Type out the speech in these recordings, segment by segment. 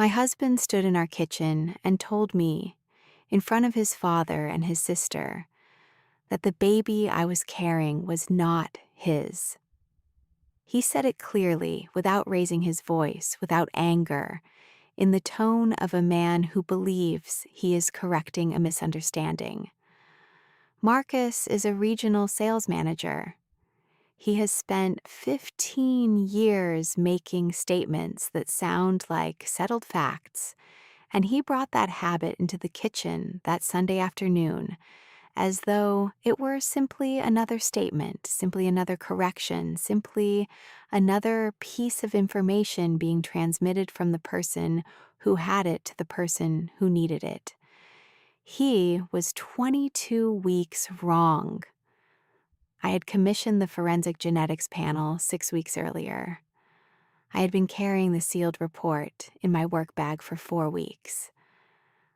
My husband stood in our kitchen and told me, in front of his father and his sister, that the baby I was carrying was not his. He said it clearly, without raising his voice, without anger, in the tone of a man who believes he is correcting a misunderstanding. Marcus is a regional sales manager. He has spent 15 years making statements that sound like settled facts, and he brought that habit into the kitchen that Sunday afternoon as though it were simply another statement, simply another correction, simply another piece of information being transmitted from the person who had it to the person who needed it. He was 22 weeks wrong. I had commissioned the forensic genetics panel 6 weeks earlier. I had been carrying the sealed report in my work bag for 4 weeks.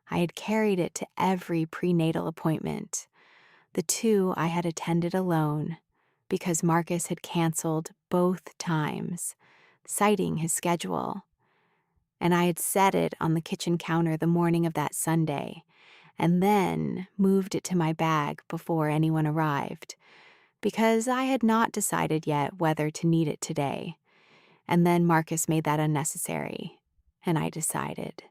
I had carried it to every prenatal appointment. The 2 I had attended alone because Marcus had canceled both times, citing his schedule. And I had set it on the kitchen counter the morning of that Sunday, and then moved it to my bag before anyone arrived, because I had not decided yet whether to need it today. And then Marcus made that unnecessary, and I decided.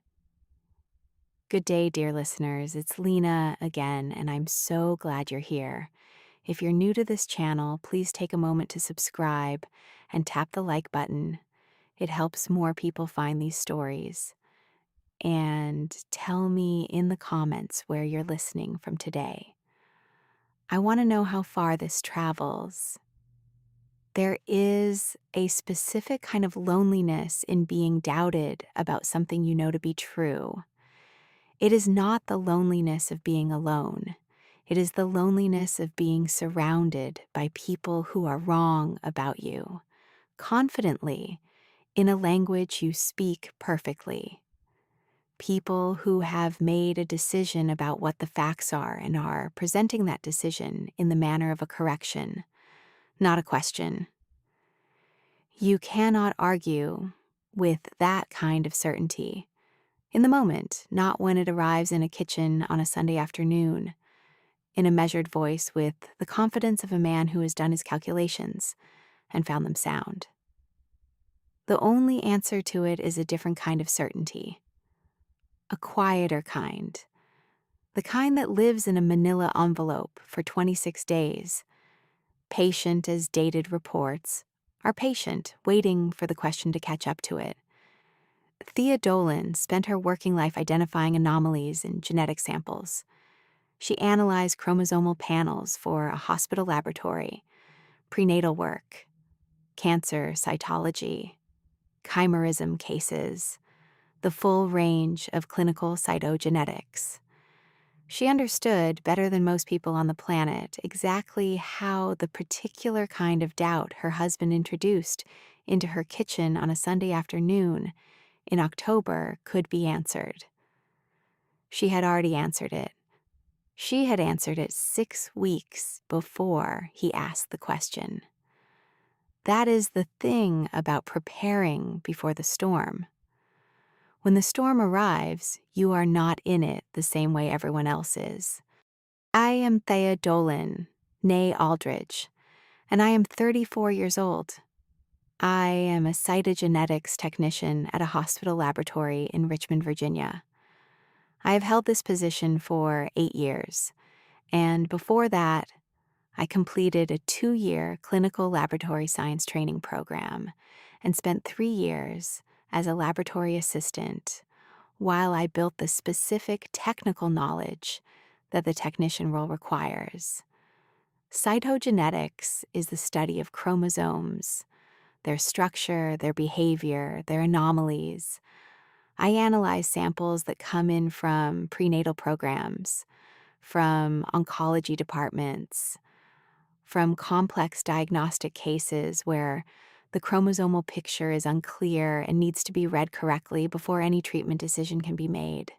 Good day, dear listeners. It's Lena again, and I'm so glad you're here. If you're new to this channel, please take a moment to subscribe and tap the like button. It helps more people find these stories. And tell me in the comments where you're listening from today. I want to know how far this travels. There is a specific kind of loneliness in being doubted about something you know to be true. It is not the loneliness of being alone. It is the loneliness of being surrounded by people who are wrong about you, confidently, in a language you speak perfectly. People who have made a decision about what the facts are and are presenting that decision in the manner of a correction, not a question. You cannot argue with that kind of certainty. In the moment, not when it arrives in a kitchen on a Sunday afternoon, in a measured voice with the confidence of a man who has done his calculations and found them sound. The only answer to it is a different kind of certainty, a quieter kind, the kind that lives in a manila envelope for 26 days, patient as dated reports are patient, waiting for the question to catch up to it. Thea Dolan spent her working life identifying anomalies in genetic samples. She analyzed chromosomal panels for a hospital laboratory, prenatal work, cancer cytology, chimerism cases, the full range of clinical cytogenetics. She understood, better than most people on the planet, exactly how the particular kind of doubt her husband introduced into her kitchen on a Sunday afternoon in October could be answered. She had already answered it. She had answered it 6 weeks before he asked the question. That is the thing about preparing before the storm. When the storm arrives, you are not in it the same way everyone else is. I am Thea Dolan, née Aldridge, and I am 34 years old. I am a cytogenetics technician at a hospital laboratory in Richmond, Virginia. I have held this position for 8 years, and before that, I completed a 2-year clinical laboratory science training program and spent 3 years as a laboratory assistant while I built the specific technical knowledge that the technician role requires. Cytogenetics is the study of chromosomes, their structure, their behavior, their anomalies. I analyze samples that come in from prenatal programs, from oncology departments, from complex diagnostic cases where the chromosomal picture is unclear and needs to be read correctly before any treatment decision can be made.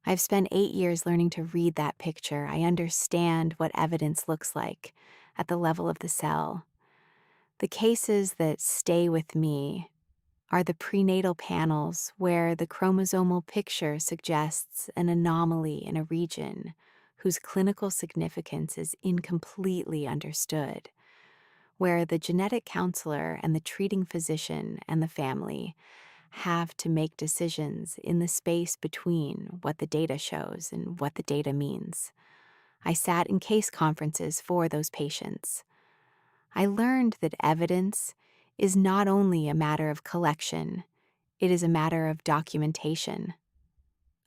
I've spent 8 years learning to read that picture. I understand what evidence looks like at the level of the cell. The cases that stay with me are the prenatal panels where the chromosomal picture suggests an anomaly in a region whose clinical significance is incompletely understood, where the genetic counselor and the treating physician and the family have to make decisions in the space between what the data shows and what the data means. I sat in case conferences for those patients. I learned that evidence is not only a matter of collection, it is a matter of documentation,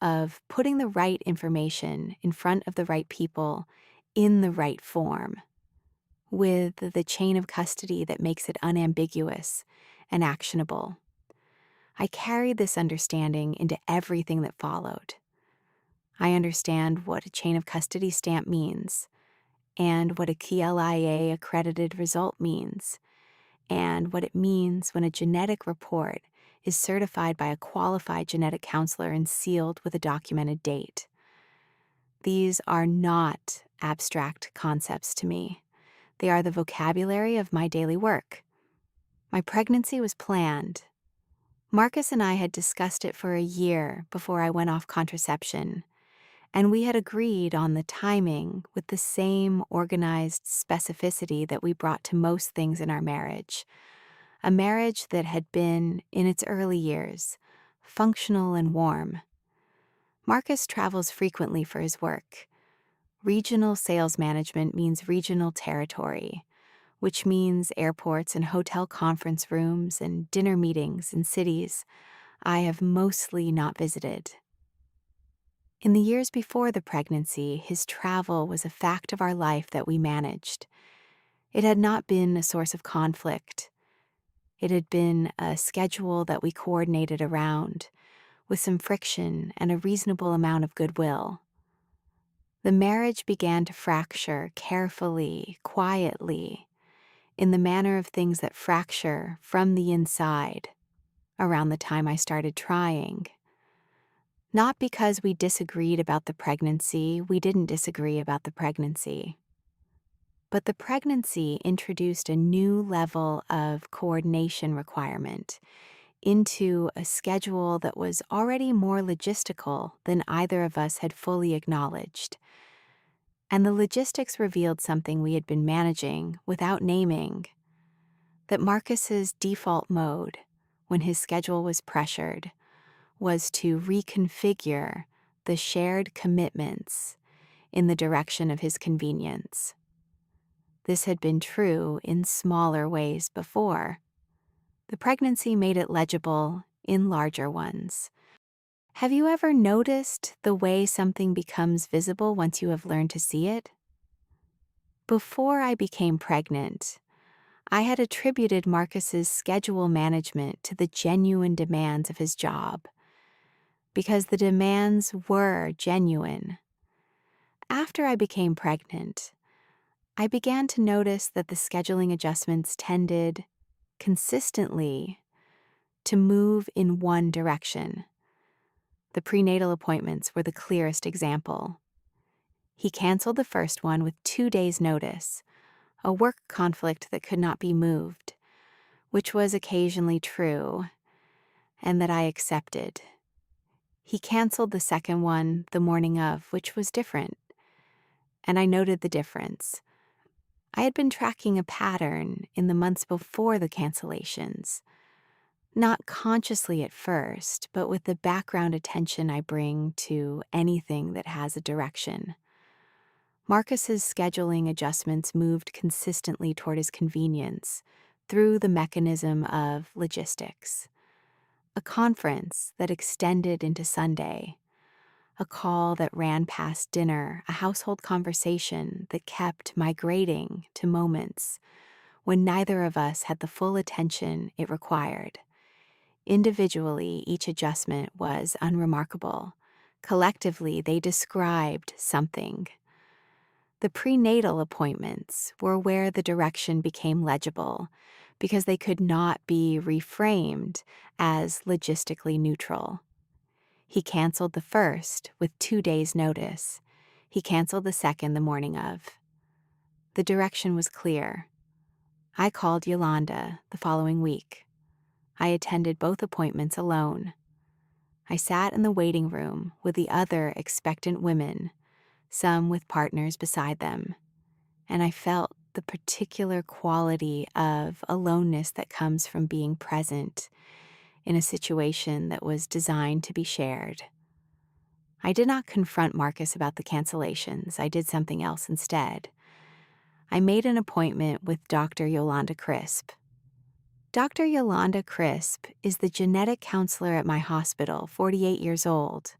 of putting the right information in front of the right people in the right form, with the chain of custody that makes it unambiguous and actionable. I carried this understanding into everything that followed. I understand what a chain of custody stamp means, and what a KLIA accredited result means, and what it means when a genetic report is certified by a qualified genetic counselor and sealed with a documented date. These are not abstract concepts to me. They are the vocabulary of my daily work. My pregnancy was planned. Marcus and I had discussed it for a year before I went off contraception, and we had agreed on the timing with the same organized specificity that we brought to most things in our marriage. A marriage that had been, in its early years, functional and warm. Marcus travels frequently for his work. Regional sales management means regional territory, which means airports and hotel conference rooms and dinner meetings in cities I have mostly not visited. In the years before the pregnancy, his travel was a fact of our life that we managed. It had not been a source of conflict. It had been a schedule that we coordinated around, with some friction and a reasonable amount of goodwill. The marriage began to fracture carefully, quietly, in the manner of things that fracture from the inside, around the time I started trying. Not because we disagreed about the pregnancy, we didn't disagree about the pregnancy. But the pregnancy introduced a new level of coordination requirement into a schedule that was already more logistical than either of us had fully acknowledged. And the logistics revealed something we had been managing without naming, that Marcus's default mode, when his schedule was pressured, was to reconfigure the shared commitments in the direction of his convenience. This had been true in smaller ways before. The pregnancy made it legible in larger ones. Have you ever noticed the way something becomes visible once you have learned to see it? Before I became pregnant, I had attributed Marcus's schedule management to the genuine demands of his job, because the demands were genuine. After I became pregnant, I began to notice that the scheduling adjustments tended, consistently, to move in one direction. The prenatal appointments were the clearest example. He canceled the first one with 2 days' notice, a work conflict that could not be moved, which was occasionally true, and that I accepted. He canceled the second one the morning of, which was different, and I noted the difference. I had been tracking a pattern in the months before the cancellations, not consciously at first, but with the background attention I bring to anything that has a direction. Marcus's scheduling adjustments moved consistently toward his convenience through the mechanism of logistics. A conference that extended into Sunday, a call that ran past dinner, a household conversation that kept migrating to moments when neither of us had the full attention it required. Individually, each adjustment was unremarkable. Collectively, they described something. The prenatal appointments were where the direction became legible, because they could not be reframed as logistically neutral. He canceled the first with 2 days' notice. He canceled the second the morning of. The direction was clear. I called Yolanda the following week. I attended both appointments alone. I sat in the waiting room with the other expectant women, some with partners beside them, and I felt the particular quality of aloneness that comes from being present in a situation that was designed to be shared. I did not confront Marcus about the cancellations. I did something else instead. I made an appointment with Dr. Yolanda Crisp. Dr. Yolanda Crisp is the genetic counselor at my hospital, 48 years old,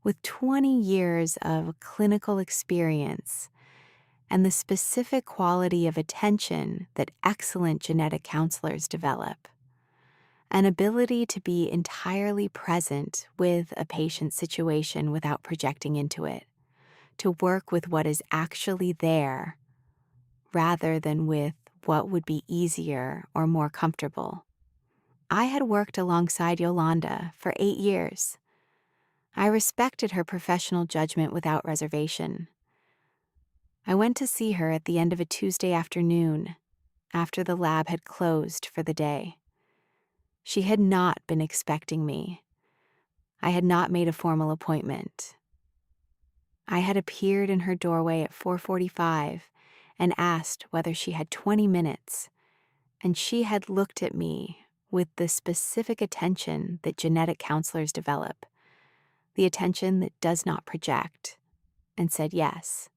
with 20 years of clinical experience and the specific quality of attention that excellent genetic counselors develop. An ability to be entirely present with a patient's situation without projecting into it, to work with what is actually there rather than with what would be easier or more comfortable. I had worked alongside Yolanda for 8 years. I respected her professional judgment without reservation. I went to see her at the end of a Tuesday afternoon, after the lab had closed for the day. She had not been expecting me. I had not made a formal appointment. I had appeared in her doorway at 4:45 and asked whether she had 20 minutes, and she had looked at me with the specific attention that genetic counselors develop, the attention that does not project, and said yes,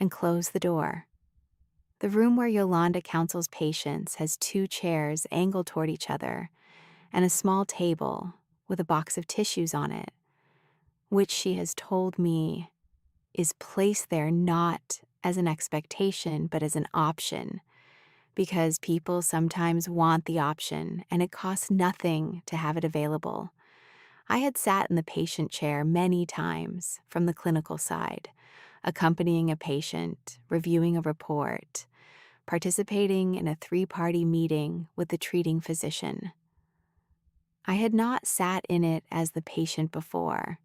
and closed the door. The room where Yolanda counsels patients has 2 chairs angled toward each other and a small table with a box of tissues on it, which she has told me is placed there not as an expectation but as an option, because people sometimes want the option and it costs nothing to have it available. I had sat in the patient chair many times from the clinical side, accompanying a patient, reviewing a report, participating in a 3-party meeting with the treating physician. I had not sat in it as the patient before.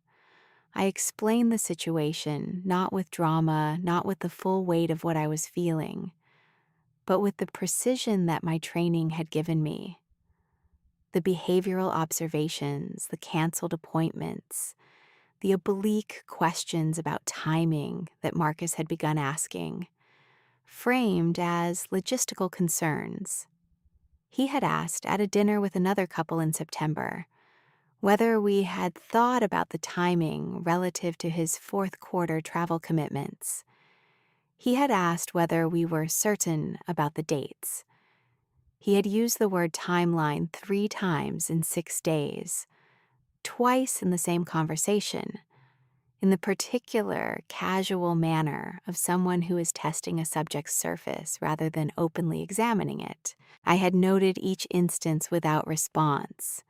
I explained the situation, not with drama, not with the full weight of what I was feeling, but with the precision that my training had given me. The behavioral observations, the canceled appointments, the oblique questions about timing that Marcus had begun asking, framed as logistical concerns. He had asked at a dinner with another couple in September whether we had thought about the timing relative to his 4th quarter travel commitments. He had asked whether we were certain about the dates. He had used the word timeline 3 times in 6 days, twice in the same conversation, in the particular casual manner of someone who is testing a subject's surface rather than openly examining it. I had noted each instance without response,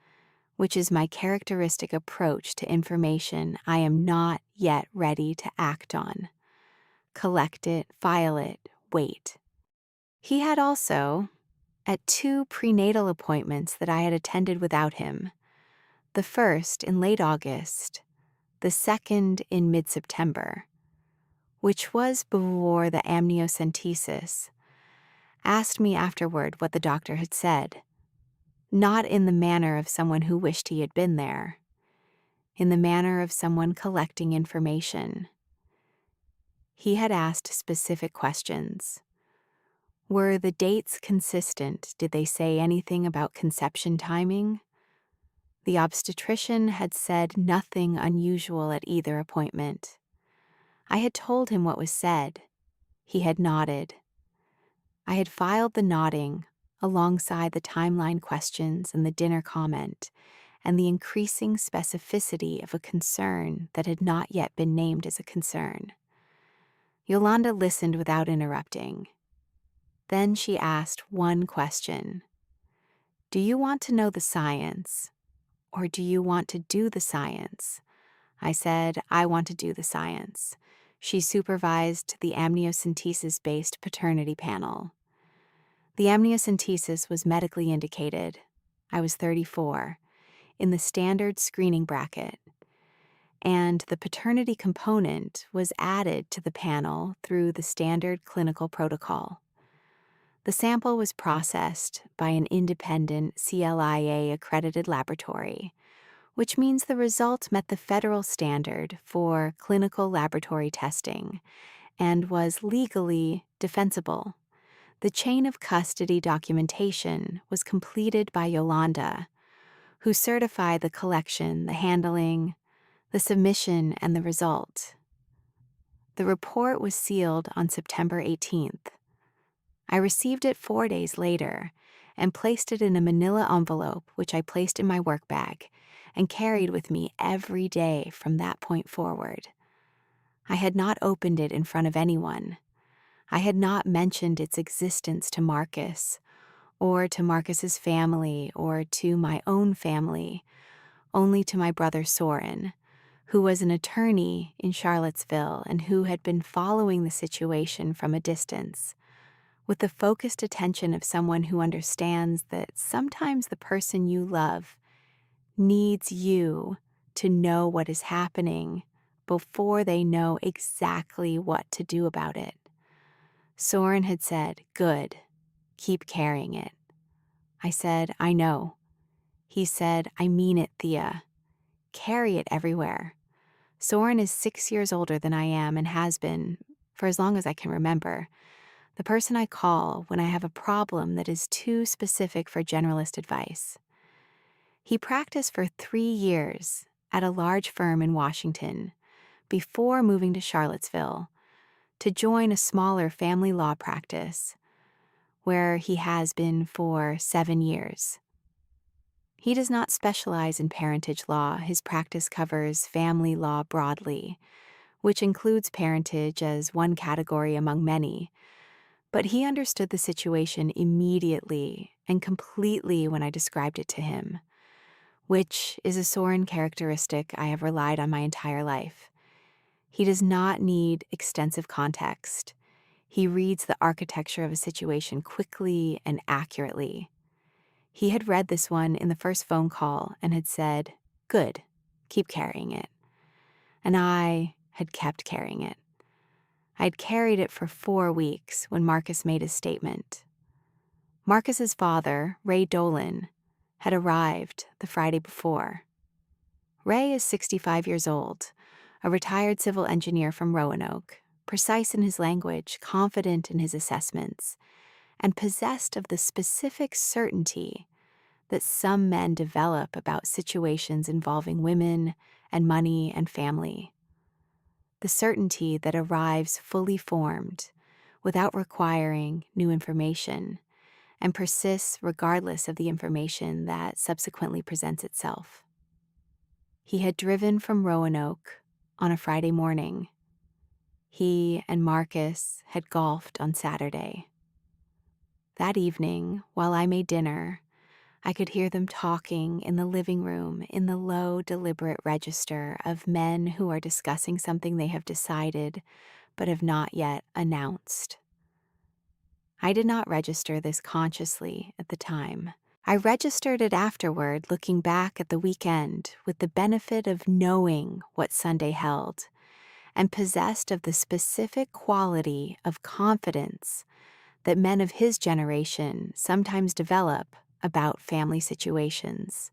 which is my characteristic approach to information I am not yet ready to act on. Collect it, file it, wait. He had also, at 2 prenatal appointments that I had attended without him, the first in late August, the second in mid-September, which was before the amniocentesis, asked me afterward what the doctor had said, not in the manner of someone who wished he had been there, in the manner of someone collecting information. He had asked specific questions. Were the dates consistent? Did they say anything about conception timing? The obstetrician had said nothing unusual at either appointment. I had told him what was said. He had nodded. I had filed the nodding alongside the timeline questions and the dinner comment and the increasing specificity of a concern that had not yet been named as a concern. Yolanda listened without interrupting. Then she asked one question. Do you want to know the science, or do you want to do the science? I said, I want to do the science. She supervised the amniocentesis-based paternity panel. The amniocentesis was medically indicated. I was 34, in the standard screening bracket, and the paternity component was added to the panel through the standard clinical protocol. The sample was processed by an independent CLIA-accredited laboratory, which means the result met the federal standard for clinical laboratory testing and was legally defensible. The chain of custody documentation was completed by Yolanda, who certified the collection, the handling, the submission, and the result. The report was sealed on September 18th. I received it 4 days later and placed it in a manila envelope, which I placed in my work bag and carried with me every day from that point forward. I had not opened it in front of anyone. I had not mentioned its existence to Marcus, or to Marcus's family, or to my own family, only to my brother Soren, who was an attorney in Charlottesville and who had been following the situation from a distance, with the focused attention of someone who understands that sometimes the person you love needs you to know what is happening before they know exactly what to do about it. Soren had said, "Good, keep carrying it." I said, "I know." He said, "I mean it, Thea. Carry it everywhere." Soren is 6 years older than I am and has been, for as long as I can remember, the person I call when I have a problem that is too specific for generalist advice. He practiced for 3 years at a large firm in Washington before moving to Charlottesville to join a smaller family law practice, where he has been for 7 years. He does not specialize in parentage law. His practice covers family law broadly, which includes parentage as one category among many. But he understood the situation immediately and completely when I described it to him, which is a Soren characteristic I have relied on my entire life. He does not need extensive context. He reads the architecture of a situation quickly and accurately. He had read this one in the first phone call and had said, "Good, keep carrying it." And I had kept carrying it. I had carried it for 4 weeks when Marcus made his statement. Marcus's father, Ray Dolan, had arrived the Friday before. Ray is 65 years old, a retired civil engineer from Roanoke, precise in his language, confident in his assessments, and possessed of the specific certainty that some men develop about situations involving women and money and family. The certainty that arrives fully formed, without requiring new information, and persists regardless of the information that subsequently presents itself. He had driven from Roanoke on a Friday morning. He and Marcus had golfed on Saturday. That evening, while I made dinner, I could hear them talking in the living room in the low, deliberate register of men who are discussing something they have decided but have not yet announced. I did not register this consciously at the time. I registered it afterward, looking back at the weekend with the benefit of knowing what Sunday held, and possessed of the specific quality of confidence that men of his generation sometimes develop about family situations.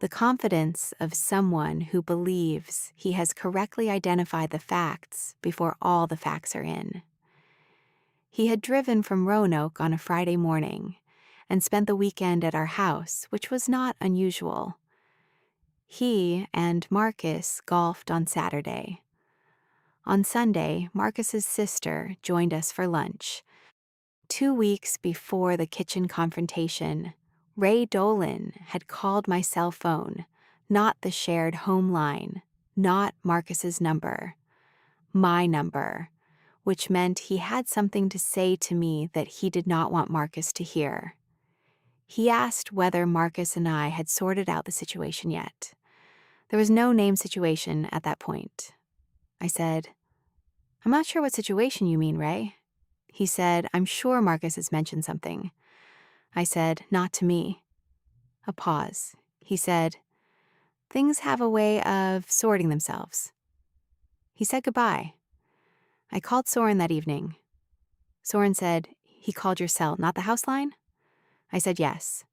The confidence of someone who believes he has correctly identified the facts before all the facts are in. He had driven from Roanoke on a Friday morning and spent the weekend at our house, which was not unusual. He and Marcus golfed on Saturday. On Sunday, Marcus's sister joined us for lunch. 2 weeks before the kitchen confrontation, Ray Dolan had called my cell phone, not the shared home line, not Marcus's number, my number, which meant he had something to say to me that he did not want Marcus to hear. He asked whether Marcus and I had sorted out the situation yet. There was no name situation at that point. I said, "I'm not sure what situation you mean, Ray." He said, "I'm sure Marcus has mentioned something." I said, "Not to me." A pause. He said, "Things have a way of sorting themselves." He said goodbye. I called Soren that evening. Soren said, "He called your cell, not the house line?" I said, "Yes."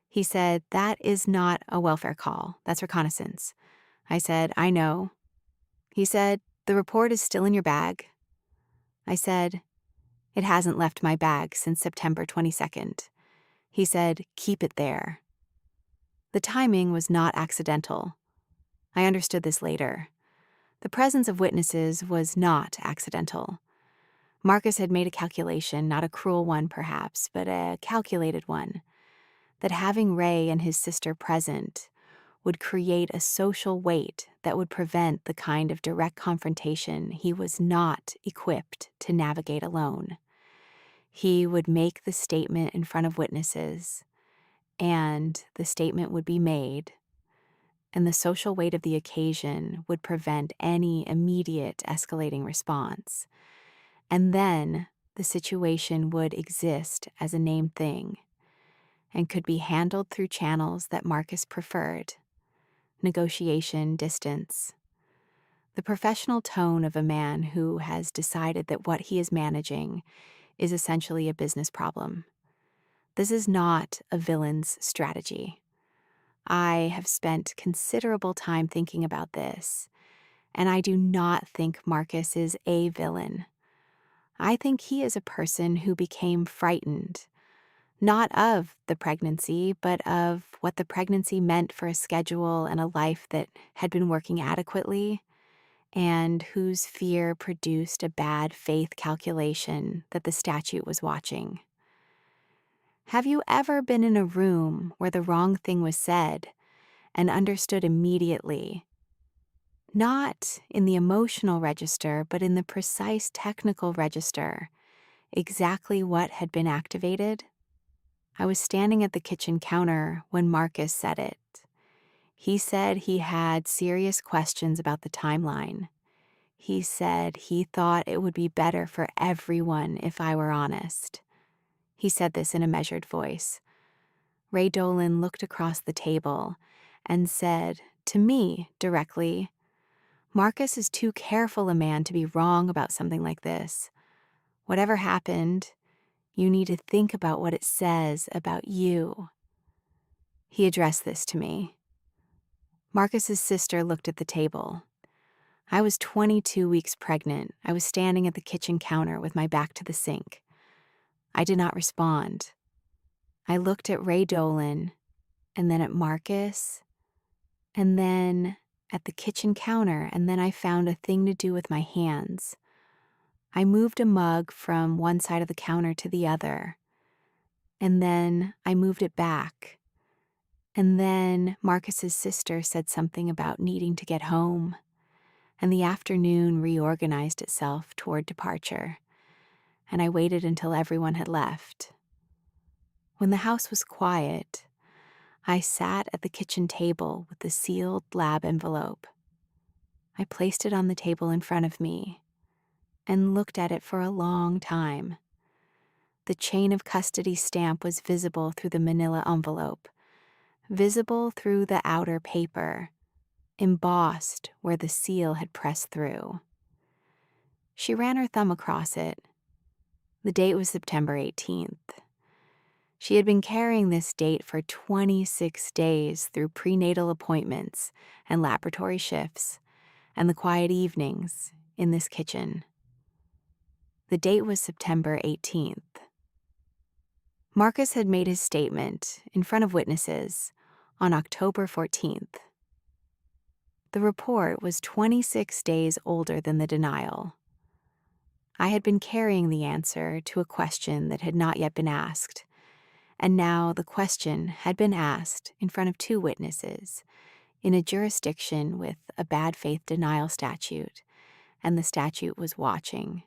He said, "That is not a welfare call. That's reconnaissance." I said, "I know." He said, "The report is still in your bag." I said, "It hasn't left my bag since September 22nd. He said, "Keep it there." The timing was not accidental. I understood this later. The presence of witnesses was not accidental. Marcus had made a calculation, not a cruel one perhaps, but a calculated one, that having Ray and his sister present would create a social weight that would prevent the kind of direct confrontation he was not equipped to navigate alone. He would make the statement in front of witnesses, and the statement would be made, and the social weight of the occasion would prevent any immediate escalating response. And then the situation would exist as a named thing and could be handled through channels that Marcus preferred: negotiation, distance. The professional tone of a man who has decided that what he is managing is essentially a business problem. This is not a villain's strategy. I have spent considerable time thinking about this, and I do not think Marcus is a villain. I think he is a person who became frightened, not of the pregnancy, but of what the pregnancy meant for a schedule and a life that had been working adequately, and whose fear produced a bad faith calculation that the statute was watching. Have you ever been in a room where the wrong thing was said and understood immediately, not in the emotional register, but in the precise technical register, exactly what had been activated? I was standing at the kitchen counter when Marcus said it. He said he had serious questions about the timeline. He said he thought it would be better for everyone if I were honest. He said this in a measured voice. Ray Dolan looked across the table and said to me directly, "Marcus is too careful a man to be wrong about something like this. Whatever happened, you need to think about what it says about you." He addressed this to me. Marcus's sister looked at the table. I was 22 weeks pregnant. I was standing at the kitchen counter with my back to the sink. I did not respond. I looked at Ray Dolan, and then at Marcus, and then at the kitchen counter, and then I found a thing to do with my hands. I moved a mug from one side of the counter to the other, and then I moved it back. And then Marcus's sister said something about needing to get home, and the afternoon reorganized itself toward departure, and I waited until everyone had left. When the house was quiet, I sat at the kitchen table with the sealed lab envelope. I placed it on the table in front of me and looked at it for a long time. The chain of custody stamp was visible through the manila envelope, visible through the outer paper, embossed where the seal had pressed through. She ran her thumb across it. The date was September 18th. She had been carrying this date for 26 days through prenatal appointments and laboratory shifts and the quiet evenings in this kitchen. The date was September 18th. Marcus had made his statement in front of witnesses on October 14th. The report was 26 days older than the denial. I had been carrying the answer to a question that had not yet been asked, and now the question had been asked in front of two witnesses in a jurisdiction with a bad faith denial statute, and the statute was watching.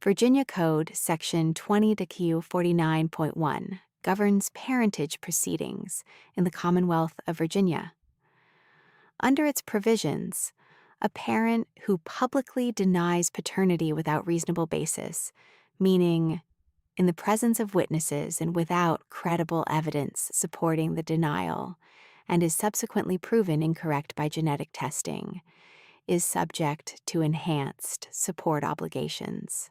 Virginia Code Section 20-Q 49.1 governs parentage proceedings in the Commonwealth of Virginia. Under its provisions, a parent who publicly denies paternity without reasonable basis, meaning in the presence of witnesses and without credible evidence supporting the denial, and is subsequently proven incorrect by genetic testing, is subject to enhanced support obligations.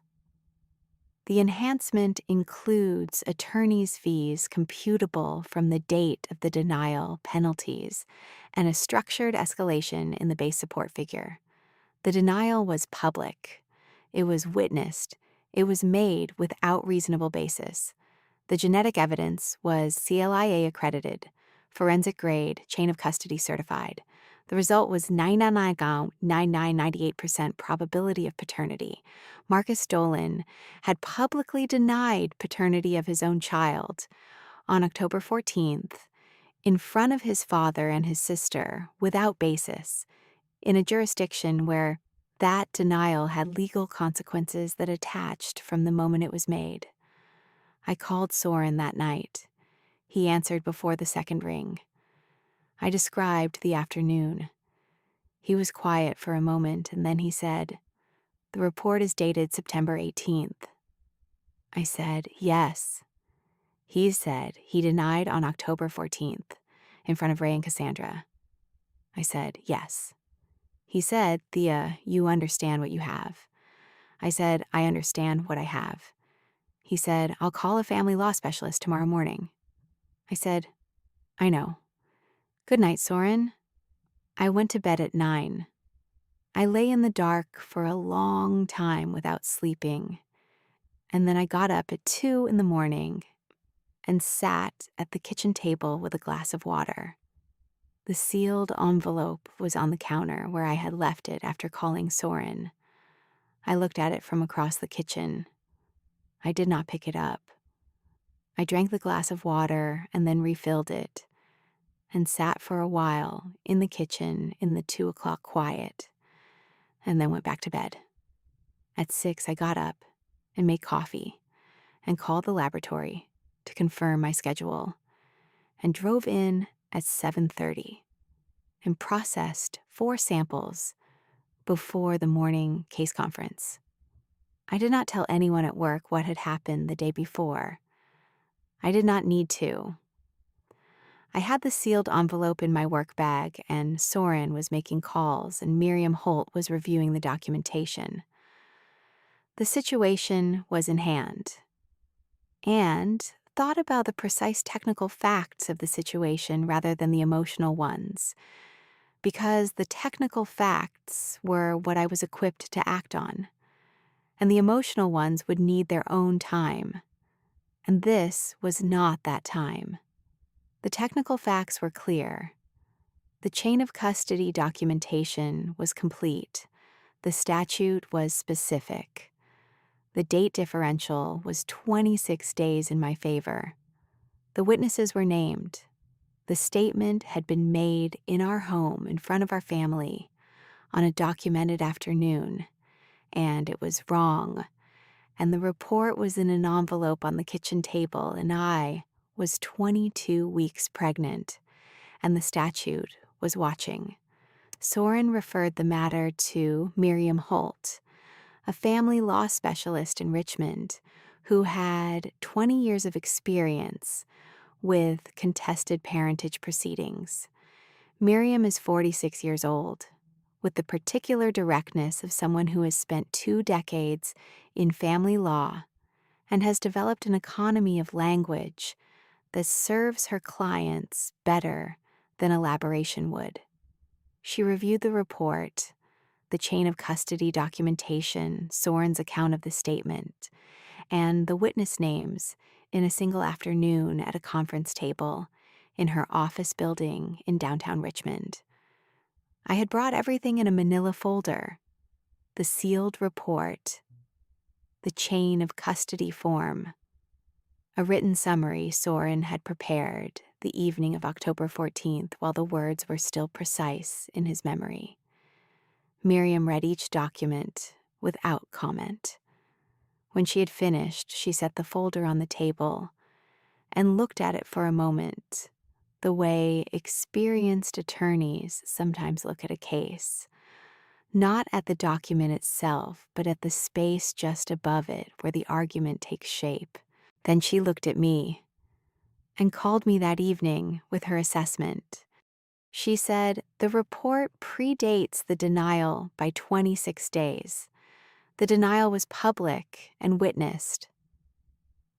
The enhancement includes attorney's fees computable from the date of the denial, penalties, and a structured escalation in the base support figure. The denial was public. It was witnessed. It was made without reasonable basis. The genetic evidence was CLIA accredited, forensic grade, chain of custody certified. The result was 99.9998% probability of paternity. Marcus Dolan had publicly denied paternity of his own child on October 14th in front of his father and his sister without basis, in a jurisdiction where that denial had legal consequences that attached from the moment it was made. I called Soren that night. He answered before the second ring. I described the afternoon. He was quiet for a moment, and then he said, "The report is dated September 18th. I said, "Yes." He said he denied on October 14th, in front of Ray and Cassandra. I said, "Yes." He said, "Thea, you understand what you have." I said, "I understand what I have." He said, "I'll call a family law specialist tomorrow morning." I said, "I know. Good night, Soren." I went to bed at 9. I lay in the dark for a long time without sleeping, and then I got up at 2 in the morning and sat at the kitchen table with a glass of water. The sealed envelope was on the counter where I had left it after calling Soren. I looked at it from across the kitchen. I did not pick it up. I drank the glass of water and then refilled it, and sat for a while in the kitchen in the 2 o'clock quiet, and then went back to bed. At 6, I got up and made coffee and called the laboratory to confirm my schedule, and drove in at 7:30 and processed 4 samples before the morning case conference. I did not tell anyone at work what had happened the day before. I did not need to. I had the sealed envelope in my work bag, and Soren was making calls, and Miriam Holt was reviewing the documentation. The situation was in hand, and thought about the precise technical facts of the situation rather than the emotional ones, because the technical facts were what I was equipped to act on, and the emotional ones would need their own time, and this was not that time. The technical facts were clear. The chain of custody documentation was complete. The statute was specific. The date differential was 26 days in my favor. The witnesses were named. The statement had been made in our home in front of our family on a documented afternoon, and it was wrong. And the report was in an envelope on the kitchen table, and I was 22 weeks pregnant, and the statute was watching. Soren referred the matter to Miriam Holt, a family law specialist in Richmond who had 20 years of experience with contested parentage proceedings. Miriam is 46 years old, with the particular directness of someone who has spent 2 decades in family law and has developed an economy of language that serves her clients better than elaboration would. She reviewed the report, the chain of custody documentation, Soren's account of the statement, and the witness names in a single afternoon at a conference table in her office building in downtown Richmond. I had brought everything in a manila folder: the sealed report, the chain of custody form, a written summary Soren had prepared the evening of October 14th while the words were still precise in his memory. Miriam read each document without comment. When she had finished, she set the folder on the table and looked at it for a moment, the way experienced attorneys sometimes look at a case, not at the document itself, but at the space just above it where the argument takes shape. Then she looked at me and called me that evening with her assessment. She said, "The report predates the denial by 26 days. The denial was public and witnessed.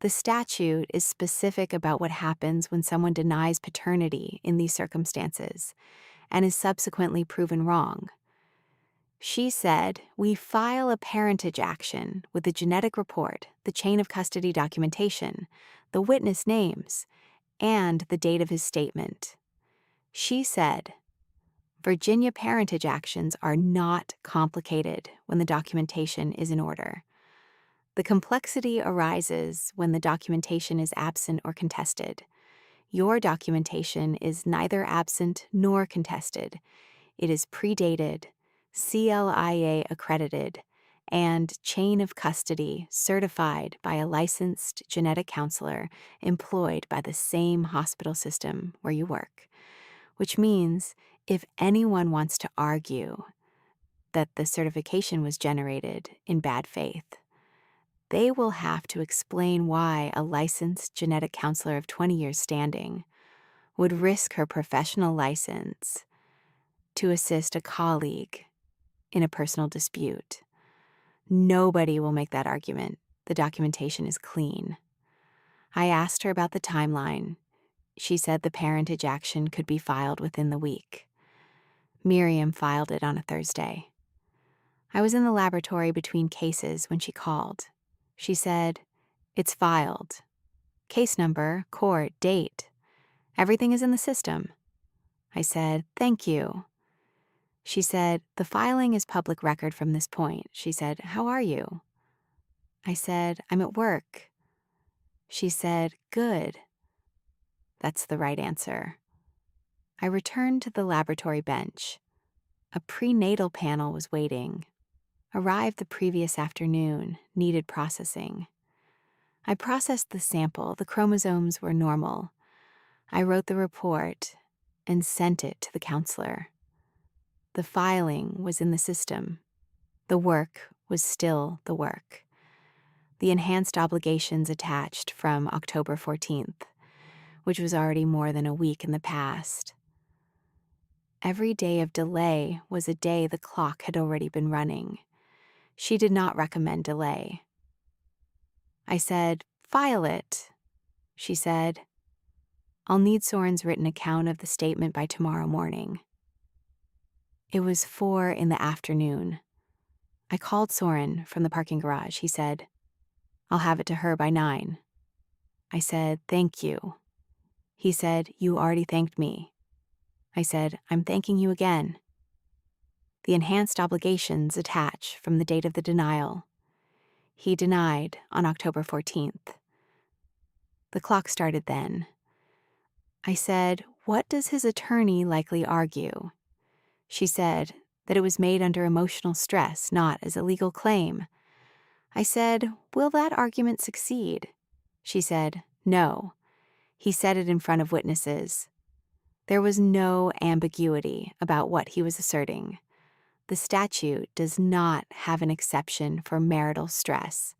The statute is specific about what happens when someone denies paternity in these circumstances and is subsequently proven wrong. She said, "We file a parentage action with the genetic report, the chain of custody documentation, the witness names, and the date of his statement." She said, "Virginia parentage actions are not complicated when the documentation is in order. The complexity arises when the documentation is absent or contested. Your documentation is neither absent nor contested. It is predated, CLIA accredited, and chain of custody certified by a licensed genetic counselor employed by the same hospital system where you work." Which means if anyone wants to argue that the certification was generated in bad faith, they will have to explain why a licensed genetic counselor of 20 years standing would risk her professional license to assist a colleague in a personal dispute. Nobody will make that argument. The documentation is clean. I asked her about the timeline. She said the parentage action could be filed within the week. Miriam filed it on a Thursday. I was in the laboratory between cases when she called. She said, "It's filed. Case number, court, date. Everything is in the system." I said, "Thank you." She said, "The filing is public record from this point." She said, "How are you?" I said, "I'm at work." She said, "Good. That's the right answer." I returned to the laboratory bench. A prenatal panel was waiting. Arrived the previous afternoon, needed processing. I processed the sample. The chromosomes were normal. I wrote the report and sent it to the counselor. The filing was in the system. The work was still the work. The enhanced obligations attached from October 14th, which was already more than a week in the past. Every day of delay was a day the clock had already been running. She did not recommend delay. I said, "File it." She said, "I'll need Soren's written account of the statement by tomorrow morning." It was 4 in the afternoon. I called Soren from the parking garage. He said, "I'll have it to her by 9. I said, "Thank you." He said, "You already thanked me." I said, "I'm thanking you again." The enhanced obligations attach from the date of the denial. He denied on October 14th. The clock started then. I said, "What does his attorney likely argue?" She said that it was made under emotional stress, not as a legal claim. I said, "Will that argument succeed?" She said, "No. He said it in front of witnesses." There was no ambiguity about what he was asserting. The statute does not have an exception for marital stress.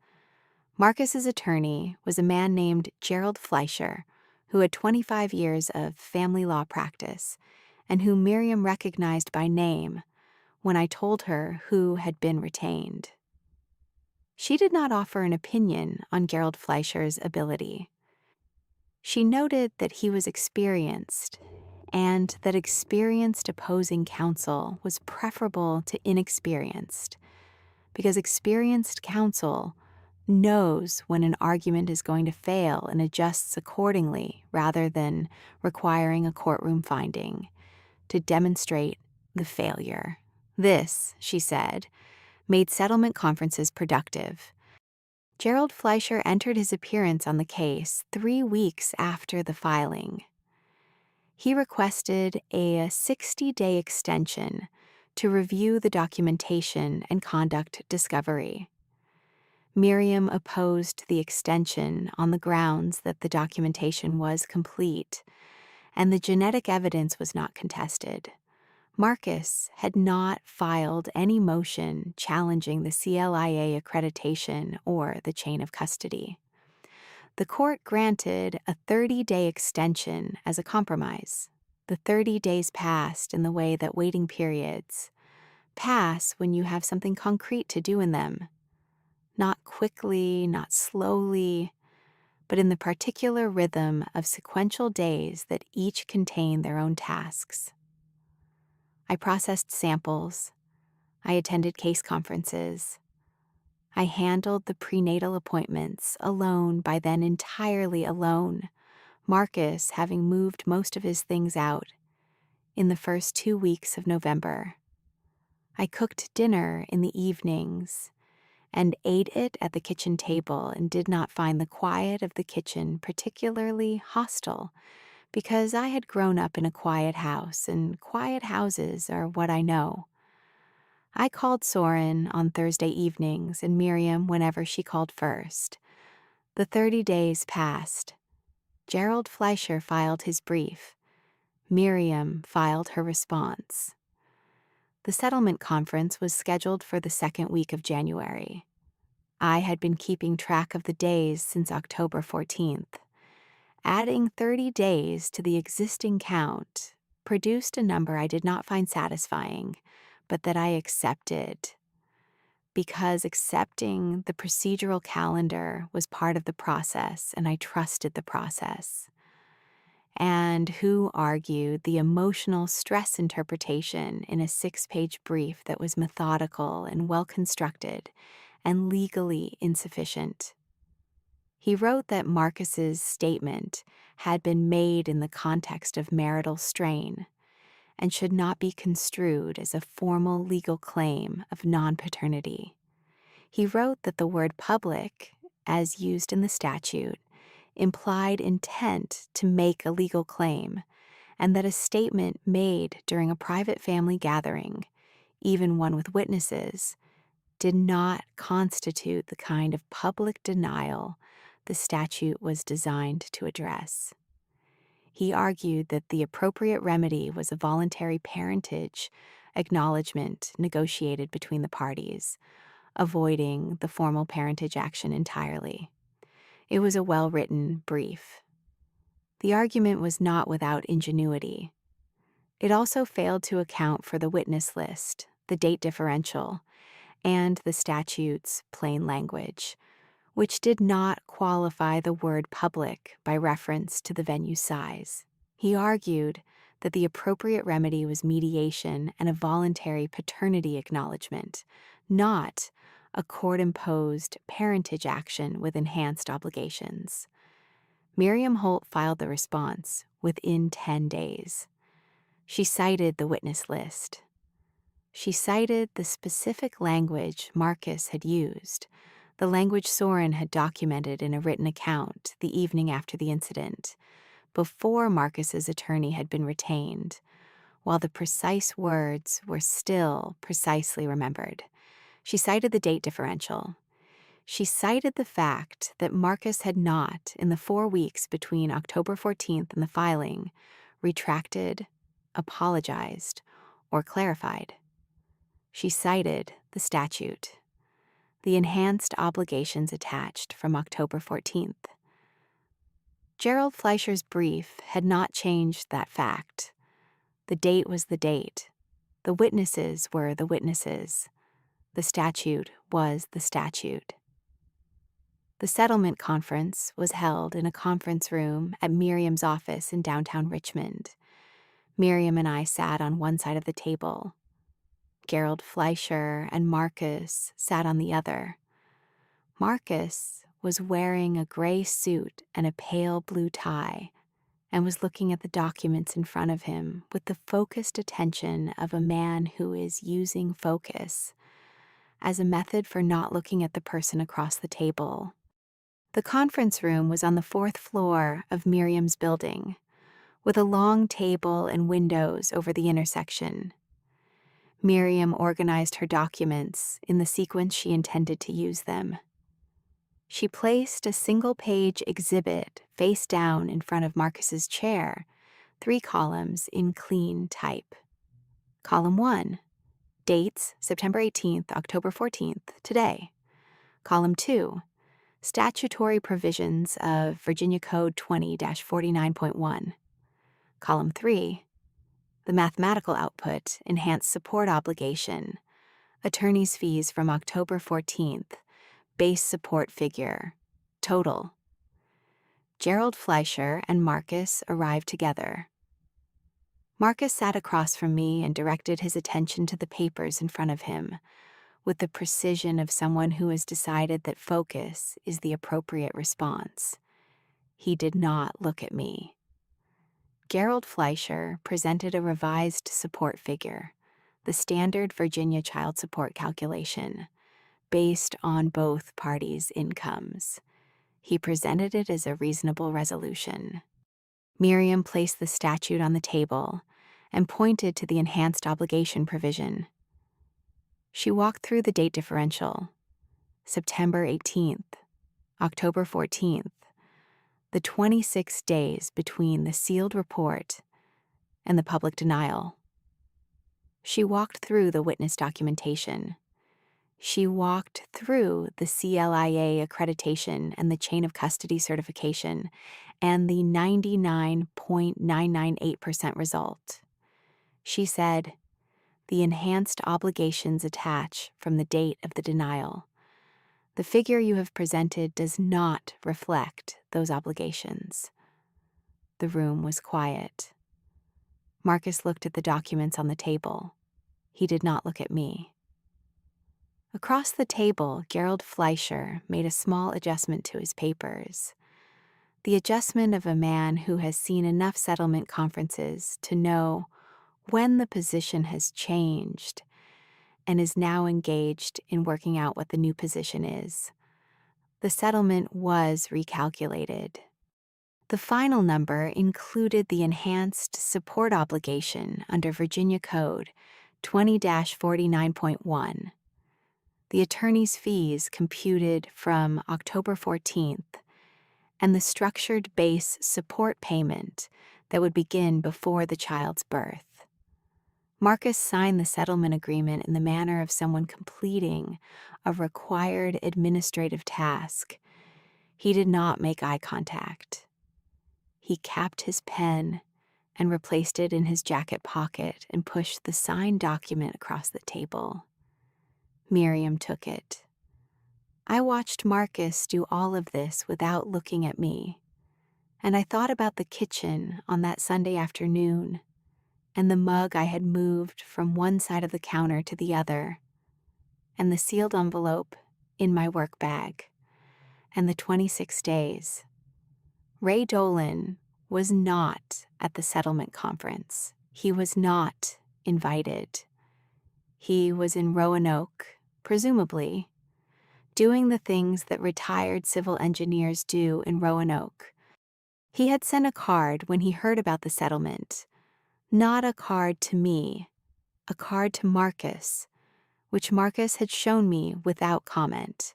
Marcus's attorney was a man named Gerald Fleischer, who had 25 years of family law practice, and whom Miriam recognized by name when I told her who had been retained. She did not offer an opinion on Gerald Fleischer's ability. She noted that he was experienced, and that experienced opposing counsel was preferable to inexperienced, because experienced counsel knows when an argument is going to fail and adjusts accordingly rather than requiring a courtroom finding to demonstrate the failure. This, she said, made settlement conferences productive. Gerald Fleischer entered his appearance on the case 3 weeks after the filing. He requested a 60-day extension to review the documentation and conduct discovery. Miriam opposed the extension on the grounds that the documentation was complete and the genetic evidence was not contested. Marcus had not filed any motion challenging the CLIA accreditation or the chain of custody. The court granted a 30-day extension as a compromise. The 30 days passed in the way that waiting periods pass when you have something concrete to do in them. Not quickly, not slowly, but in the particular rhythm of sequential days that each contain their own tasks. I processed samples. I attended case conferences. I handled the prenatal appointments alone, by then entirely alone, Marcus having moved most of his things out in the first 2 weeks of November. I cooked dinner in the evenings and ate it at the kitchen table, and did not find the quiet of the kitchen particularly hostile, because I had grown up in a quiet house, and quiet houses are what I know. I called Soren on Thursday evenings and Miriam whenever she called first. The 30 days passed. Gerald Fleischer filed his brief. Miriam filed her response. The settlement conference was scheduled for the second week of January. I had been keeping track of the days since October 14th. Adding 30 days to the existing count produced a number I did not find satisfying, but that I accepted, because accepting the procedural calendar was part of the process, and I trusted the process. And who argued the emotional stress interpretation in a 6-page brief that was methodical and well-constructed and legally insufficient? He wrote that Marcus's statement had been made in the context of marital strain and should not be construed as a formal legal claim of non-paternity. He wrote that the word public, as used in the statute, implied intent to make a legal claim, and that a statement made during a private family gathering, even one with witnesses, did not constitute the kind of public denial the statute was designed to address. He argued that the appropriate remedy was a voluntary parentage acknowledgement negotiated between the parties, avoiding the formal parentage action entirely. It was a well-written brief. The argument was not without ingenuity. It also failed to account for the witness list, the date differential, and the statute's plain language, which did not qualify the word public by reference to the venue size. He argued that the appropriate remedy was mediation and a voluntary paternity acknowledgement, not a court-imposed parentage action with enhanced obligations. Miriam Holt filed the response within 10 days. She cited the witness list. She cited the specific language Marcus had used, the language Soren had documented in a written account the evening after the incident, before Marcus's attorney had been retained, while the precise words were still precisely remembered. She cited the date differential. She cited the fact that Marcus had not, in the 4 weeks between October 14th and the filing, retracted, apologized, or clarified. She cited the statute, the enhanced obligations attached from October 14th. Gerald Fleischer's brief had not changed that fact. The date was the date. The witnesses were the witnesses. The statute was the statute. The settlement conference was held in a conference room at Miriam's office in downtown Richmond. Miriam and I sat on one side of the table. Gerald Fleischer and Marcus sat on the other. Marcus was wearing a gray suit and a pale blue tie, and was looking at the documents in front of him with the focused attention of a man who is using focus as a method for not looking at the person across the table. The conference room was on the 4th floor of Miriam's building, with a long table and windows over the intersection. Miriam organized her documents in the sequence she intended to use them. She placed a single-page exhibit face down in front of Marcus's chair, 3 columns in clean type. Column 1, dates September 18th, October 14th, today. Column 2, statutory provisions of Virginia Code 20-49.1. Column 3, the mathematical output, enhanced support obligation, attorney's fees from October 14th, base support figure, total. Gerald Fleischer and Marcus arrived together. Marcus sat across from me and directed his attention to the papers in front of him, with the precision of someone who has decided that focus is the appropriate response. He did not look at me. Gerald Fleischer presented a revised support figure, the standard Virginia child support calculation, based on both parties' incomes. He presented it as a reasonable resolution. Miriam placed the statute on the table and pointed to the enhanced obligation provision. She walked through the date differential, September 18th, October 14th, the 26 days between the sealed report and the public denial. She walked through the witness documentation. She walked through the CLIA accreditation and the chain of custody certification and the 99.998% result. She said, "The enhanced obligations attach from the date of the denial. The figure you have presented does not reflect those obligations." The room was quiet. Marcus looked at the documents on the table. He did not look at me. Across the table, Gerald Fleischer made a small adjustment to his papers. The adjustment of a man who has seen enough settlement conferences to know when the position has changed and is now engaged in working out what the new position is. The settlement was recalculated. The final number included the enhanced support obligation under Virginia Code 20-49.1. The attorney's fees computed from October 14th, and the structured base support payment that would begin before the child's birth. Marcus signed the settlement agreement in the manner of someone completing a required administrative task. He did not make eye contact. He capped his pen and replaced it in his jacket pocket and pushed the signed document across the table. Miriam took it. I watched Marcus do all of this without looking at me, and I thought about the kitchen on that Sunday afternoon and the mug I had moved from one side of the counter to the other, and the sealed envelope in my work bag, and the 26 days. Ray Dolan was not at the settlement conference. He was not invited. He was in Roanoke, presumably, doing the things that retired civil engineers do in Roanoke. He had sent a card when he heard about the settlement, not a card to me, a card to Marcus, which Marcus had shown me without comment.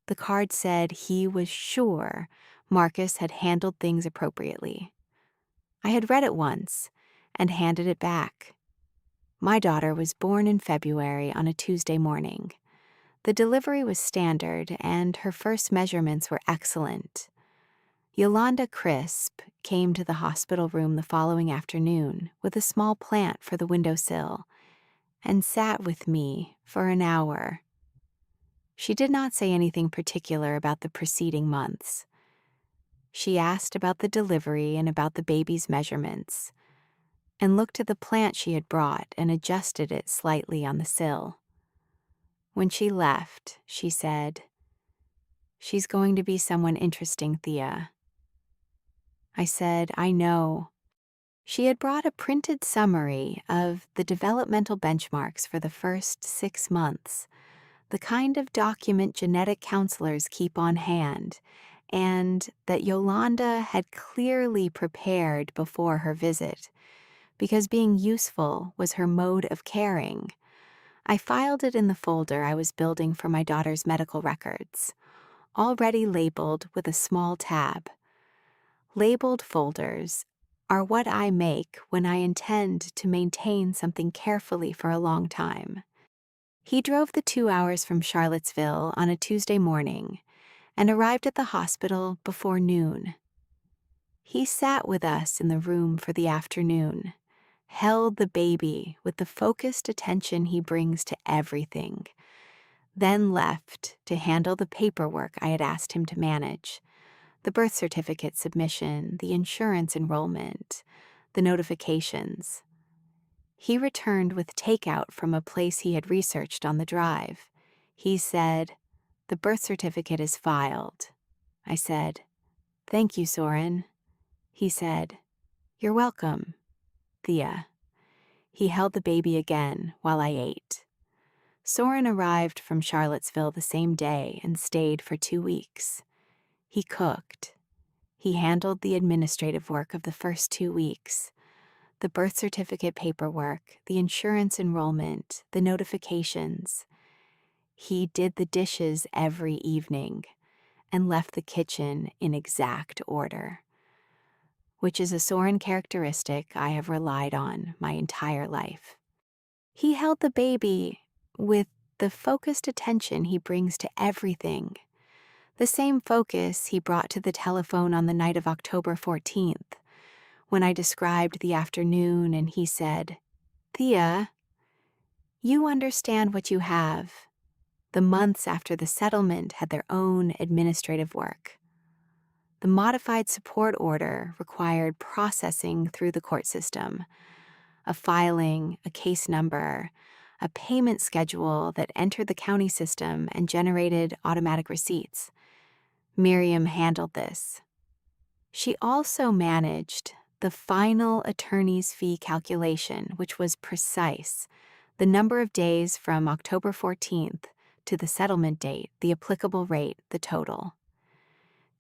The card said he was sure Marcus had handled things appropriately. I had read it once and handed it back. My daughter was born in February on a Tuesday morning. The delivery was standard and her first measurements were excellent. Yolanda Crisp came to the hospital room the following afternoon with a small plant for the windowsill and sat with me for an hour. She did not say anything particular about the preceding months. She asked about the delivery and about the baby's measurements, and looked at the plant she had brought and adjusted it slightly on the sill. When she left, she said, "She's going to be someone interesting, Thea." I said, "I know." She had brought a printed summary of the developmental benchmarks for the first 6 months, the kind of document genetic counselors keep on hand, and that Yolanda had clearly prepared before her visit, because being useful was her mode of caring. I filed it in the folder I was building for my daughter's medical records, already labeled with a small tab. Labeled folders are what I make when I intend to maintain something carefully for a long time. He drove the 2 hours from Charlottesville on a Tuesday morning and arrived at the hospital before noon. He sat with us in the room for the afternoon, held the baby with the focused attention he brings to everything, then left to handle the paperwork I had asked him to manage, the birth certificate submission, the insurance enrollment, the notifications. He returned with takeout from a place he had researched on the drive. He said, "The birth certificate is filed." I said, "Thank you, Soren." He said, "You're welcome, Thea." He held the baby again while I ate. Soren arrived from Charlottesville the same day and stayed for 2 weeks. He cooked. He handled the administrative work of the first 2 weeks. The birth certificate paperwork, the insurance enrollment, the notifications. He did the dishes every evening and left the kitchen in exact order, which is a Soren characteristic I have relied on my entire life. He held the baby with the focused attention he brings to everything, the same focus he brought to the telephone on the night of October 14th, when I described the afternoon and he said, "Thea, you understand what you have." The months after the settlement had their own administrative work. The modified support order required processing through the court system, a filing, a case number, a payment schedule that entered the county system and generated automatic receipts. Miriam handled this. She also managed the final attorney's fee calculation, which was precise, the number of days from October 14th to the settlement date, the applicable rate, the total.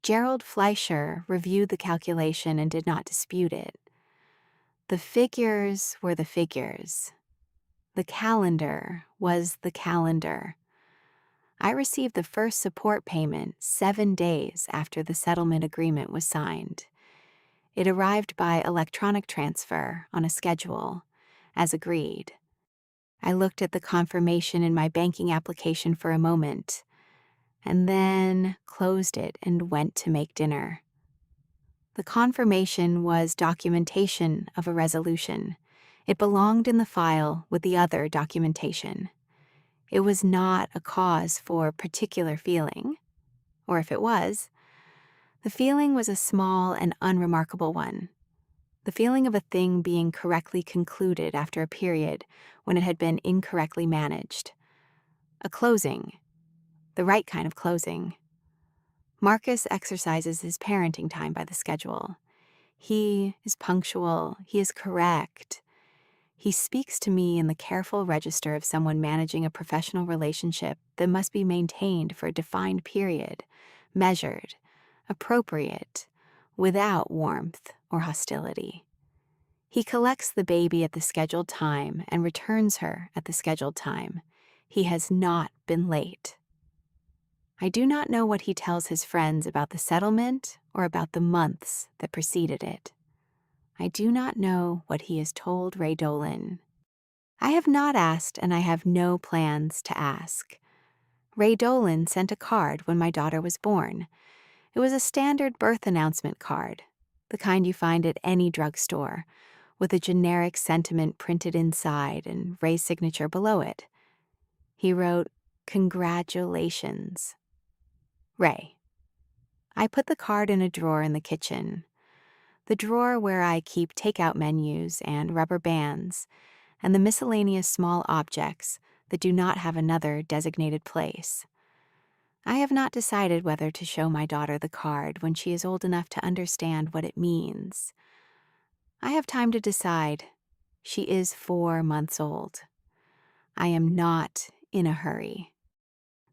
Gerald Fleischer reviewed the calculation and did not dispute it. The figures were the figures. The calendar was the calendar. I received the first support payment 7 days after the settlement agreement was signed. It arrived by electronic transfer on a schedule, as agreed. I looked at the confirmation in my banking application for a moment, and then closed it and went to make dinner. The confirmation was documentation of a resolution. It belonged in the file with the other documentation. It was not a cause for particular feeling, or if it was, the feeling was a small and unremarkable one. The feeling of a thing being correctly concluded after a period when it had been incorrectly managed. A closing, the right kind of closing. Marcus exercises his parenting time by the schedule. He is punctual, he is correct. He speaks to me in the careful register of someone managing a professional relationship that must be maintained for a defined period, measured, appropriate, without warmth or hostility. He collects the baby at the scheduled time and returns her at the scheduled time. He has not been late. I do not know what he tells his friends about the settlement or about the months that preceded it. I do not know what he has told Ray Dolan. I have not asked, and I have no plans to ask. Ray Dolan sent a card when my daughter was born. It was a standard birth announcement card, the kind you find at any drugstore, with a generic sentiment printed inside and Ray's signature below it. He wrote, "Congratulations, Ray." I put the card in a drawer in the kitchen, the drawer where I keep takeout menus and rubber bands and the miscellaneous small objects that do not have another designated place. I have not decided whether to show my daughter the card when she is old enough to understand what it means. I have time to decide. She is 4 months old. I am not in a hurry.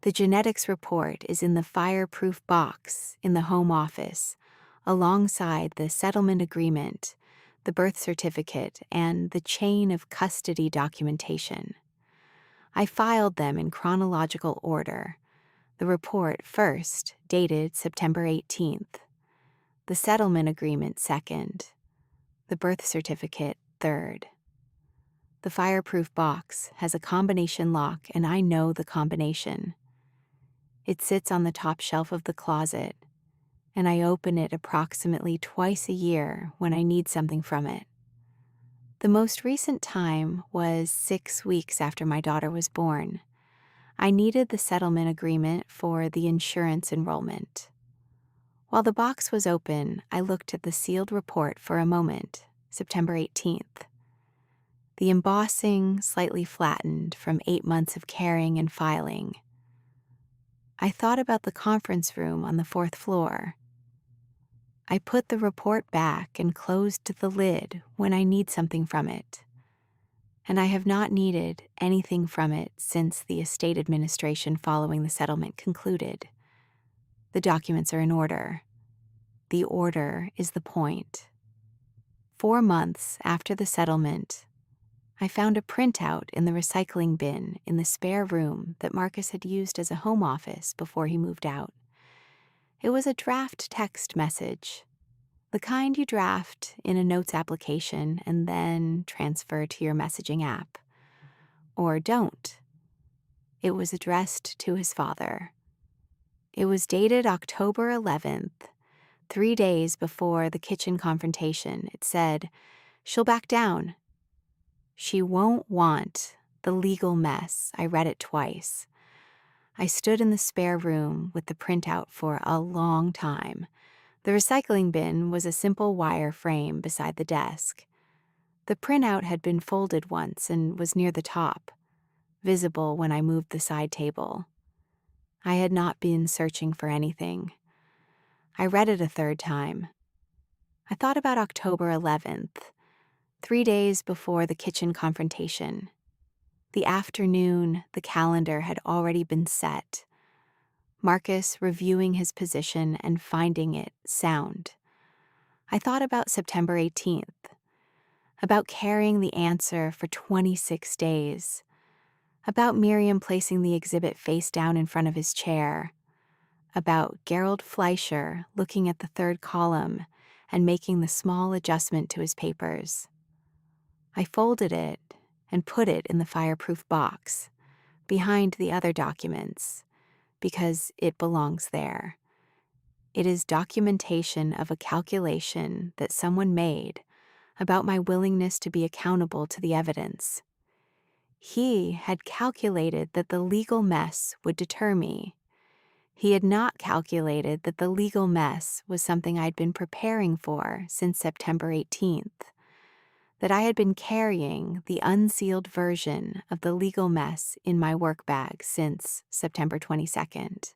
The genetics report is in the fireproof box in the home office, alongside the settlement agreement, the birth certificate, and the chain of custody documentation. I filed them in chronological order. The report first, dated September 18th. The settlement agreement second. The birth certificate third. The fireproof box has a combination lock, and I know the combination. It sits on the top shelf of the closet, and I open it approximately twice a year when I need something from it. The most recent time was 6 weeks after my daughter was born. I needed the settlement agreement for the insurance enrollment. While the box was open, I looked at the sealed report for a moment, September 18th. The embossing slightly flattened from 8 months of carrying and filing. I thought about the conference room on the 4th floor. I put the report back and closed the lid when I need something from it. And I have not needed anything from it since the estate administration following the settlement concluded. The documents are in order. The order is the point. 4 months after the settlement, I found a printout in the recycling bin in the spare room that Marcus had used as a home office before he moved out. It was a draft text message, the kind you draft in a notes application and then transfer to your messaging app. Or don't. It was addressed to his father. It was dated October 11th, 3 days before the kitchen confrontation. It said, "She'll back down. She won't want the legal mess." I read it twice. I stood in the spare room with the printout for a long time. The recycling bin was a simple wire frame beside the desk. The printout had been folded once and was near the top, visible when I moved the side table. I had not been searching for anything. I read it a third time. I thought about October 11th, 3 days before the kitchen confrontation. The afternoon, the calendar had already been set. Marcus reviewing his position and finding it sound. I thought about September 18th, about carrying the answer for 26 days, about Miriam placing the exhibit face down in front of his chair, about Gerald Fleischer looking at the third column and making the small adjustment to his papers. I folded it and put it in the fireproof box, behind the other documents, because it belongs there. It is documentation of a calculation that someone made about my willingness to be accountable to the evidence. He had calculated that the legal mess would deter me. He had not calculated that the legal mess was something I'd been preparing for since September 18th, that I had been carrying the unsealed version of the legal mess in my work bag since September 22nd,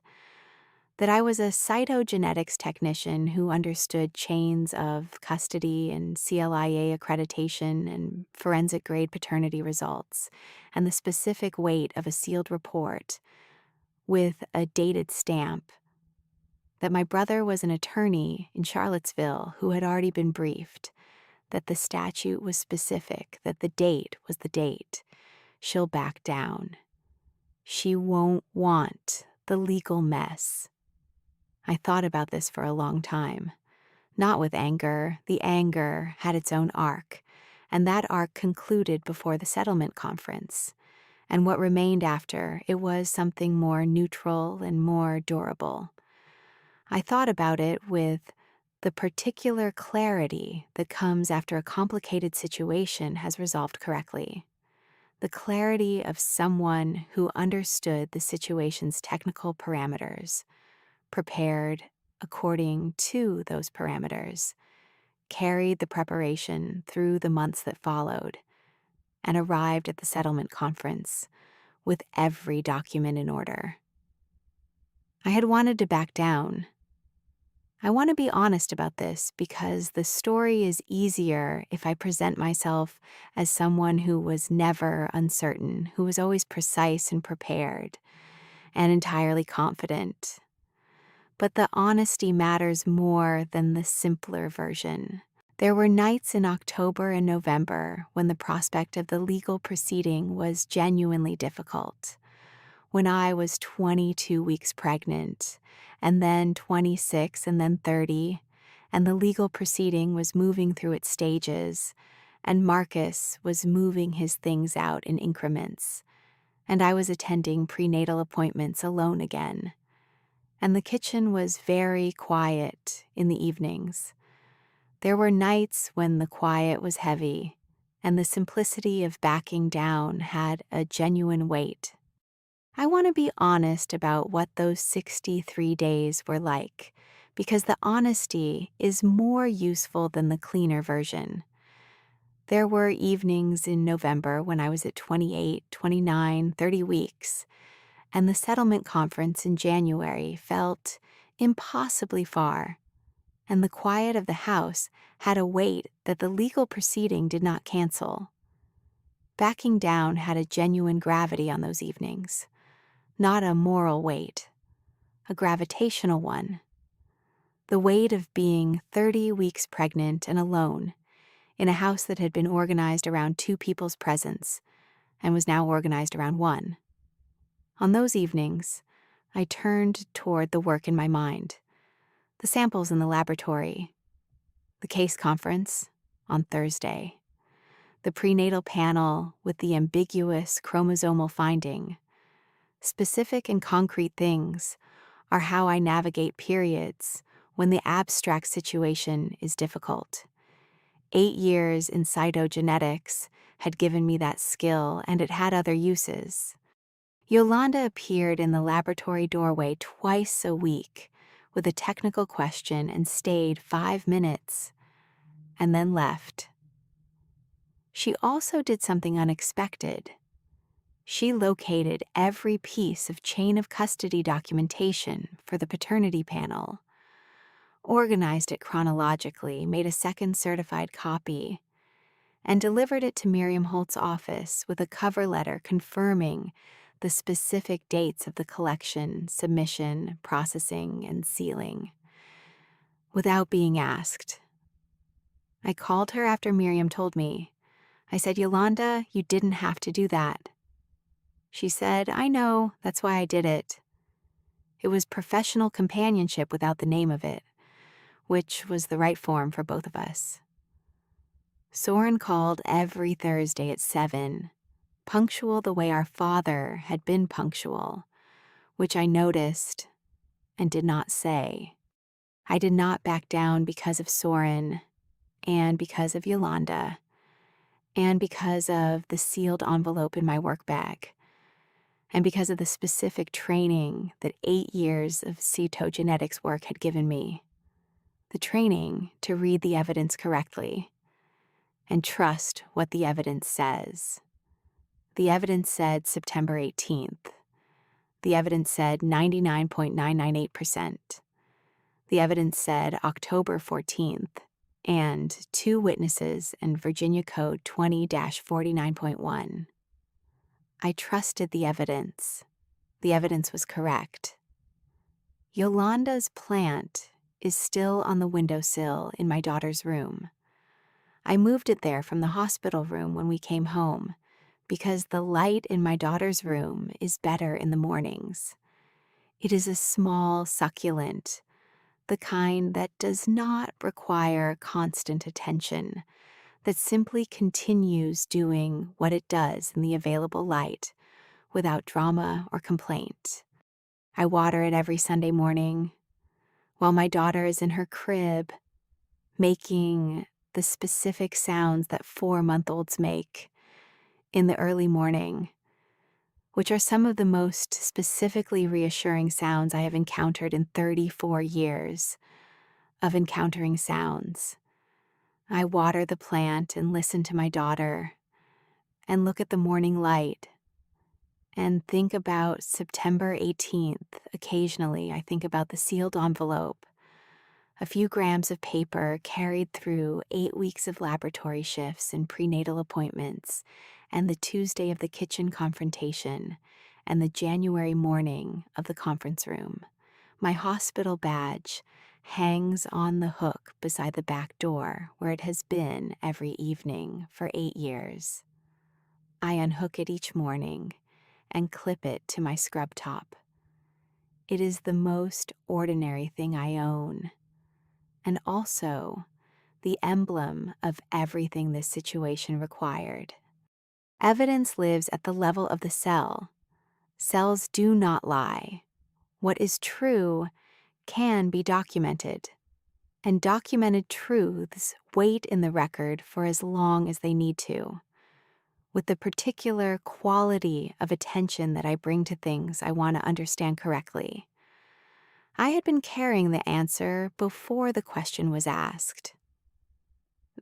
that I was a cytogenetics technician who understood chains of custody and CLIA accreditation and forensic-grade paternity results, and the specific weight of a sealed report with a dated stamp, that my brother was an attorney in Charlottesville who had already been briefed, that the statute was specific, that the date was the date. She'll back down. She won't want the legal mess. I thought about this for a long time. Not with anger. The anger had its own arc, and that arc concluded before the settlement conference. And what remained after, it was something more neutral and more durable. I thought about it with the particular clarity that comes after a complicated situation has resolved correctly. The clarity of someone who understood the situation's technical parameters, prepared according to those parameters, carried the preparation through the months that followed, and arrived at the settlement conference with every document in order. I had wanted to back down. I want to be honest about this because the story is easier if I present myself as someone who was never uncertain, who was always precise and prepared, and entirely confident. But the honesty matters more than the simpler version. There were nights in October and November when the prospect of the legal proceeding was genuinely difficult. When I was 22 weeks pregnant, and then 26 and then 30, and the legal proceeding was moving through its stages, and Marcus was moving his things out in increments, and I was attending prenatal appointments alone again. And the kitchen was very quiet in the evenings. There were nights when the quiet was heavy, and the simplicity of backing down had a genuine weight. I want to be honest about what those 63 days were like, because the honesty is more useful than the cleaner version. There were evenings in November when I was at 28, 29, 30 weeks, and the settlement conference in January felt impossibly far, and the quiet of the house had a weight that the legal proceeding did not cancel. Backing down had a genuine gravity on those evenings, not a moral weight, a gravitational one. The weight of being 30 weeks pregnant and alone in a house that had been organized around two people's presence and was now organized around one. On those evenings, I turned toward the work in my mind, the samples in the laboratory, the case conference on Thursday, the prenatal panel with the ambiguous chromosomal finding. Specific and concrete things are how I navigate periods when the abstract situation is difficult. 8 years in cytogenetics had given me that skill, and it had other uses. Yolanda appeared in the laboratory doorway twice a week with a technical question and stayed 5 minutes, and then left. She also did something unexpected. She located every piece of chain of custody documentation for the paternity panel, organized it chronologically, made a second certified copy, and delivered it to Miriam Holt's office with a cover letter confirming the specific dates of the collection, submission, processing, and sealing. Without being asked. I called her after Miriam told me. I said, "Yolanda, you didn't have to do that." She said, "I know, that's why I did it." It was professional companionship without the name of it, which was the right form for both of us. Soren called every Thursday at 7, punctual the way our father had been punctual, which I noticed and did not say. I did not back down because of Soren, and because of Yolanda, and because of the sealed envelope in my work bag, and because of the specific training that 8 years of cytogenetics work had given me. The training to read the evidence correctly and trust what the evidence says. The evidence said September 18th. The evidence said 99.998%. The evidence said October 14th, and 2 witnesses and Virginia Code 20-49.1. I trusted the evidence. The evidence was correct. Yolanda's plant is still on the windowsill in my daughter's room. I moved it there from the hospital room when we came home because the light in my daughter's room is better in the mornings. It is a small succulent, the kind that does not require constant attention, that simply continues doing what it does in the available light without drama or complaint. I water it every Sunday morning while my daughter is in her crib, making the specific sounds that 4-month-olds make in the early morning, which are some of the most specifically reassuring sounds I have encountered in 34 years of encountering sounds. I water the plant and listen to my daughter and look at the morning light and think about September 18th. Occasionally, I think about the sealed envelope, a few grams of paper carried through 8 weeks of laboratory shifts and prenatal appointments, and the Tuesday of the kitchen confrontation, and the January morning of the conference room. My hospital badge hangs on the hook beside the back door where it has been every evening for 8 years. I unhook it each morning and clip it to my scrub top. It is the most ordinary thing I own, and also the emblem of everything this situation required. Evidence lives at the level of the cell. Cells do not lie. What is true can be documented, and documented truths wait in the record for as long as they need to, with the particular quality of attention that I bring to things I want to understand correctly. I had been carrying the answer before the question was asked.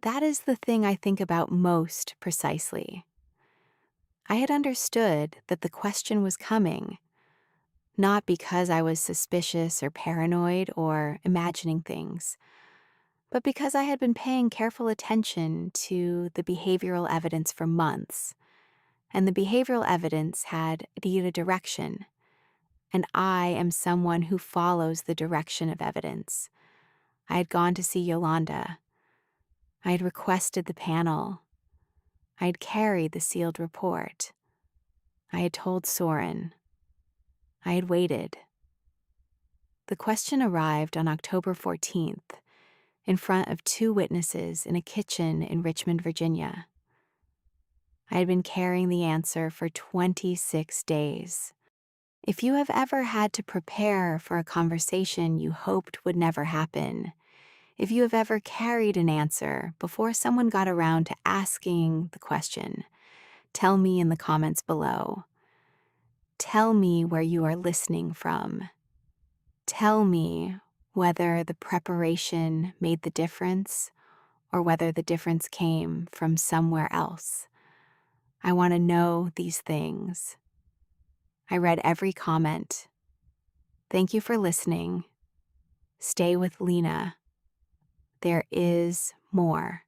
That is the thing I think about most precisely. I had understood that the question was coming, not because I was suspicious or paranoid or imagining things, but because I had been paying careful attention to the behavioral evidence for months, and the behavioral evidence had needed a direction, and I am someone who follows the direction of evidence. I had gone to see Yolanda. I had requested the panel. I had carried the sealed report. I had told Soren. I had waited. The question arrived on October 14th, in front of 2 witnesses in a kitchen in Richmond, Virginia. I had been carrying the answer for 26 days. If you have ever had to prepare for a conversation you hoped would never happen, if you have ever carried an answer before someone got around to asking the question, tell me in the comments below. Tell me where you are listening from. Tell me whether the preparation made the difference or whether the difference came from somewhere else. I want to know these things. I read every comment. Thank you for listening. Stay with Lena. There is more.